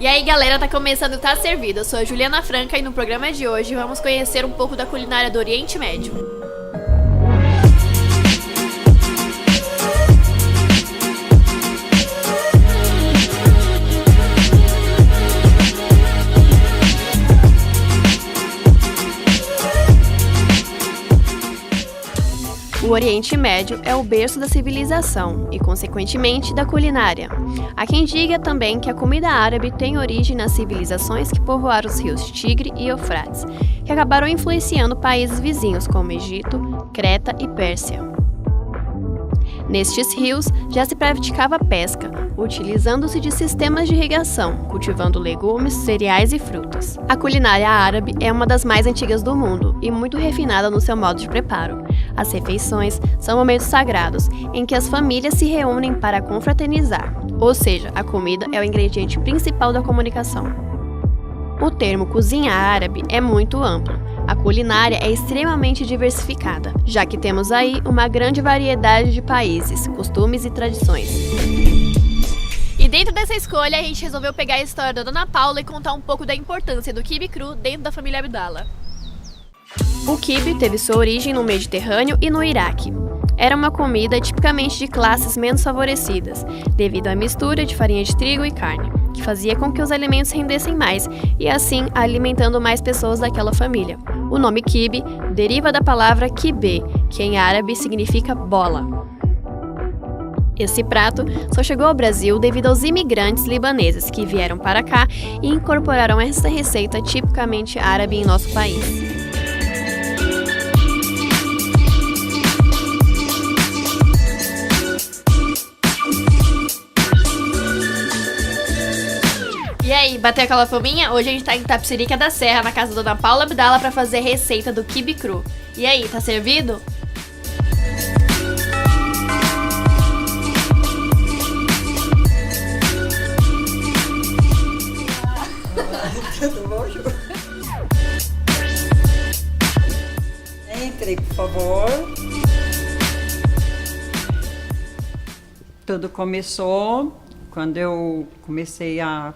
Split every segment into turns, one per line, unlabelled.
E aí galera, tá começando o Tá Servido. Eu sou a Juliana Franca e no programa de hoje vamos conhecer um pouco da culinária do Oriente Médio. O Oriente Médio é o berço da civilização e, consequentemente, da culinária. Há quem diga também que a comida árabe tem origem nas civilizações que povoaram os rios Tigre e Eufrates, que acabaram influenciando países vizinhos como Egito, Creta e Pérsia. Nestes rios já se praticava pesca, utilizando-se de sistemas de irrigação, cultivando legumes, cereais e frutas. A culinária árabe é uma das mais antigas do mundo e muito refinada no seu modo de preparo. As refeições são momentos sagrados em que as famílias se reúnem para confraternizar, ou seja, a comida é o ingrediente principal da comunicação. O termo cozinha árabe é muito amplo. A culinária é extremamente diversificada, já que temos aí uma grande variedade de países, costumes e tradições. E dentro dessa escolha, a gente resolveu pegar a história da Dona Paula e contar um pouco da importância do quibe cru dentro da família Abdala. O quibe teve sua origem no Mediterrâneo e no Iraque. Era uma comida tipicamente de classes menos favorecidas, devido à mistura de farinha de trigo e carne, que fazia com que os alimentos rendessem mais e, assim, alimentando mais pessoas daquela família. O nome quibe deriva da palavra quibe, que em árabe significa bola. Esse prato só chegou ao Brasil devido aos imigrantes libaneses que vieram para cá e incorporaram essa receita tipicamente árabe em nosso país. E aí, bateu aquela fominha? Hoje a gente tá em Tapsirica da Serra, na casa da Dona Paula Abdala, pra fazer a receita do quibe cru. E aí, tá servido?
Tudo bom, Ju? Entre, por favor. Tudo começou quando eu comecei a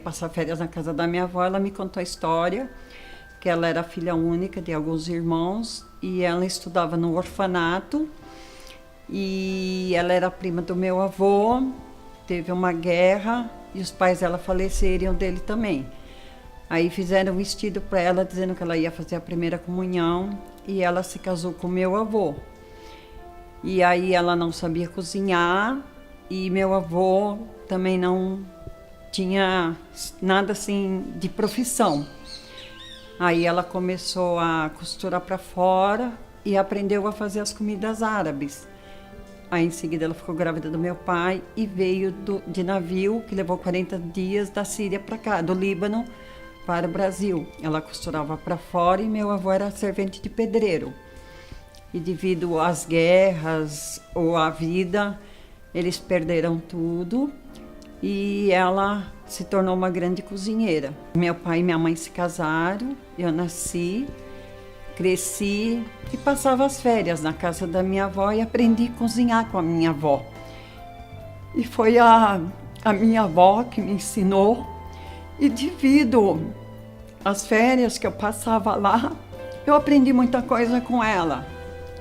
passar férias na casa da minha avó. Ela me contou a história, que ela era filha única de alguns irmãos e ela estudava no orfanato e ela era prima do meu avô. Teve uma guerra e os pais dela faleceram dele também. Aí fizeram um vestido para ela dizendo que ela ia fazer a primeira comunhão e ela se casou com meu avô. E aí ela não sabia cozinhar. E meu avô também não tinha nada assim de profissão. Aí ela começou a costurar para fora e aprendeu a fazer as comidas árabes. Aí em seguida ela ficou grávida do meu pai e veio de navio, que levou 40 dias da Síria para cá, do Líbano para o Brasil. Ela costurava para fora e meu avô era servente de pedreiro. E devido às guerras ou à vida, eles perderam tudo e ela se tornou uma grande cozinheira. Meu pai e minha mãe se casaram, eu nasci, cresci e passava as férias na casa da minha avó e aprendi a cozinhar com a minha avó. E foi a minha avó que me ensinou e devido às férias que eu passava lá, eu aprendi muita coisa com ela.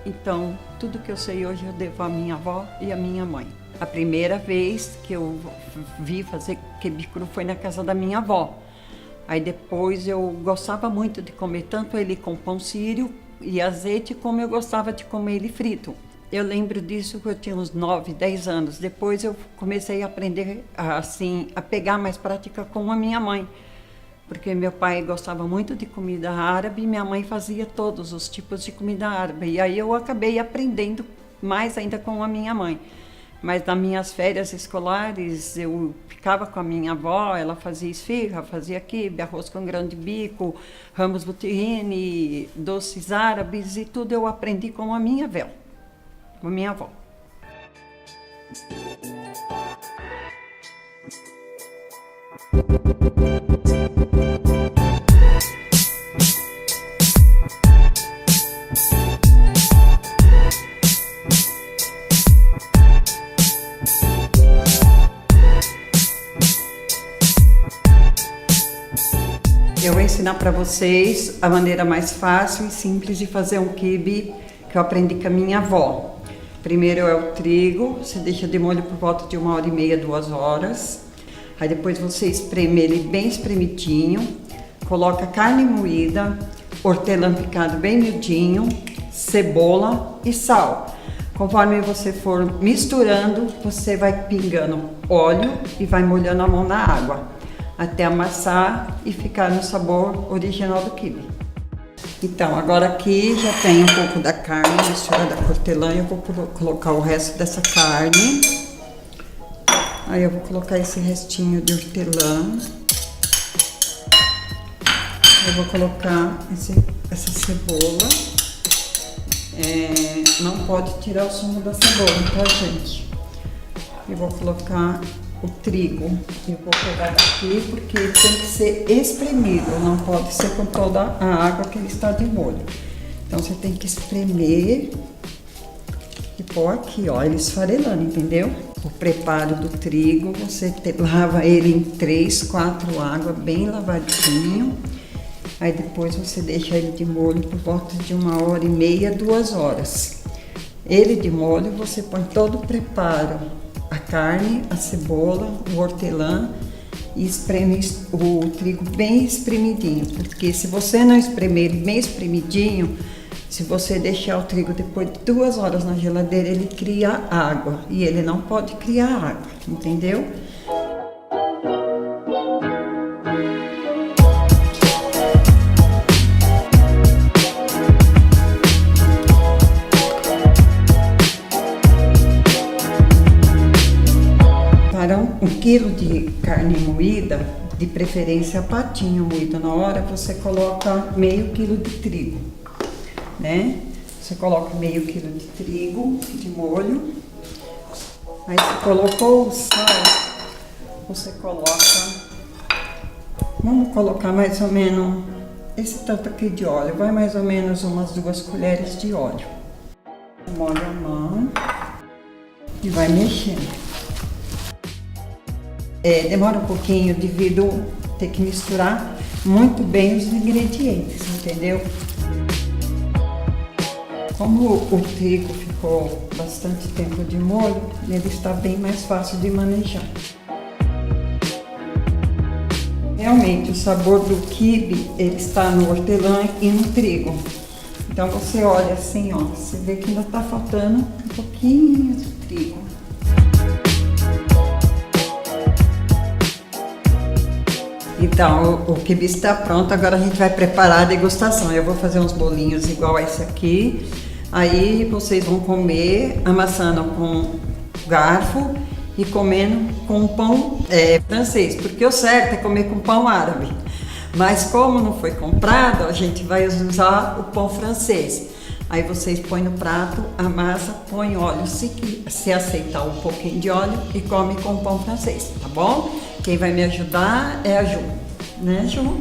Então, tudo que eu sei hoje eu devo à minha avó e à minha mãe. A primeira vez que eu vi fazer quibe cru foi na casa da minha avó. Aí depois eu gostava muito de comer tanto ele com pão sírio e azeite, como eu gostava de comer ele frito. Eu lembro disso que eu tinha uns 9, 10 anos. Depois eu comecei a aprender assim, a pegar mais prática com a minha mãe. Porque meu pai gostava muito de comida árabe e minha mãe fazia todos os tipos de comida árabe. E aí eu acabei aprendendo mais ainda com a minha mãe. Mas nas minhas férias escolares eu ficava com a minha avó, ela fazia esfirra, fazia quibe, arroz com grão de bico, hummus butihine, doces árabes e tudo eu aprendi com a minha avó. Com a minha avó. Eu vou ensinar para vocês a maneira mais fácil e simples de fazer um quibe que eu aprendi com a minha avó. Primeiro é o trigo, você deixa de molho por volta de 1h30, 2 horas. Aí depois você espreme ele bem espremidinho, coloca carne moída, hortelã picado bem miudinho, cebola e sal. Conforme você for misturando, você vai pingando óleo e vai molhando a mão na água, até amassar e ficar no sabor original do quibe. Então, agora aqui já tem um pouco da carne misturada com hortelã, eu vou colocar o resto dessa carne. Aí eu vou colocar esse restinho de hortelã. Eu vou colocar essa cebola. Não pode tirar o sumo da cebola, tá, gente? Eu vou colocar o trigo. Eu vou pegar daqui porque tem que ser espremido, não pode ser com toda a água que ele está de molho. Então você tem que espremer e pôr aqui, ó, ele esfarelando, entendeu? O preparo do trigo, você lava ele em 3, 4 águas, bem lavadinho. Aí depois você deixa ele de molho por volta de 1h30, 2 horas. Ele de molho, você põe todo o preparo, a carne, a cebola, o hortelã e espreme o trigo bem espremidinho. Porque se você não espremer ele bem espremidinho, se você deixar o trigo depois de 2 horas na geladeira, ele cria água e ele não pode criar água, entendeu? Para 1 quilo de carne moída, de preferência patinho moído na hora, você coloca meio quilo de trigo, né? Você coloca meio quilo de trigo de molho. Aí você colocou o sal, você coloca, vamos colocar mais ou menos esse tanto aqui de óleo, vai mais ou menos umas 2 colheres de óleo. Molha a mão e vai mexendo. Demora um pouquinho devido ter que misturar muito bem os ingredientes, entendeu? Como o trigo ficou bastante tempo de molho, ele está bem mais fácil de manejar. Realmente o sabor do quibe, ele está no hortelã e no trigo. Então você olha assim, ó, você vê que ainda está faltando um pouquinho de trigo. Então, o quibe está pronto, agora a gente vai preparar a degustação. Eu vou fazer uns bolinhos igual a esse aqui. Aí vocês vão comer amassando com garfo e comendo com pão francês, porque o certo é comer com pão árabe. Mas como não foi comprado, a gente vai usar o pão francês. Aí vocês põem no prato, amassa, põe óleo, se aceitar um pouquinho de óleo e come com pão francês, tá bom? Quem vai me ajudar é a Ju, né, Ju?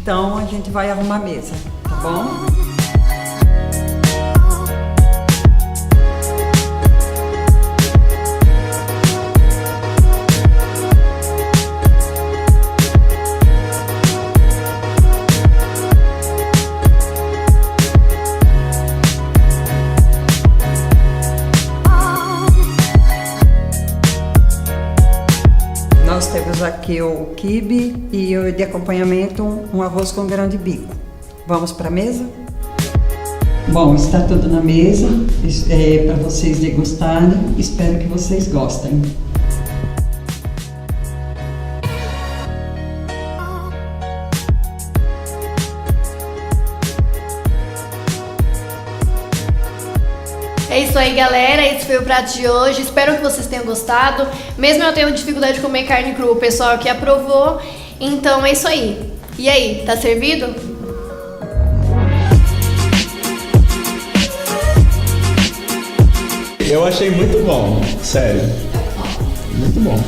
Então a gente vai arrumar a mesa, tá bom? Nós temos aqui o quibe e de acompanhamento um arroz com grão de bico. Vamos para a mesa? Bom, está tudo na mesa para vocês degustarem. Espero que vocês gostem.
É isso aí, galera, esse foi o prato de hoje, espero que vocês tenham gostado. Mesmo eu tendo dificuldade de comer carne crua, o pessoal aqui aprovou, então é isso aí. E aí, tá servido?
Eu achei muito bom, sério, muito bom.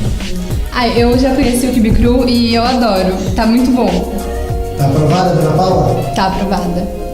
Eu já conheci o quibe cru e eu adoro, tá muito bom.
Tá aprovada, dona Paula?
Tá aprovada.